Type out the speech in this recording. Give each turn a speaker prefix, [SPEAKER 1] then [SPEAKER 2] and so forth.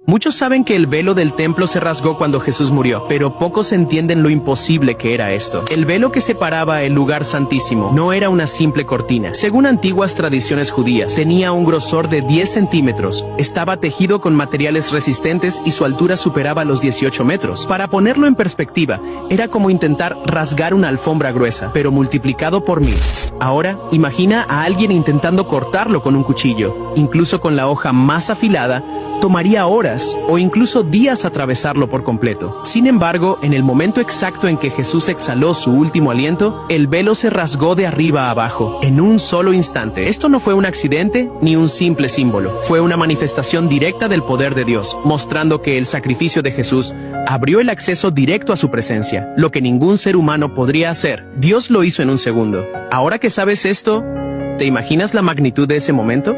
[SPEAKER 1] Muchos saben que el velo del templo se rasgó cuando Jesús murió, pero pocos entienden lo imposible que era esto. El velo que separaba el lugar santísimo no era una simple cortina. Según antiguas tradiciones judías, tenía un grosor de 10 centímetros, estaba tejido con materiales resistentes y su altura superaba los 18 metros. Para ponerlo en perspectiva, era como intentar rasgar una alfombra gruesa, pero multiplicado por 1000. Ahora, imagina a alguien intentando cortarlo con un cuchillo. Incluso con la hoja más afilada, tomaría horas o incluso días atravesarlo por completo. Sin embargo, en el momento exacto en que Jesús exhaló su último aliento, el velo se rasgó de arriba a abajo, en un solo instante. Esto no fue un accidente ni un simple símbolo. Fue una manifestación directa del poder de Dios, mostrando que el sacrificio de Jesús abrió el acceso directo a su presencia, lo que ningún ser humano podría hacer. Dios lo hizo en un segundo. Ahora que sabes esto, ¿te imaginas la magnitud de ese momento?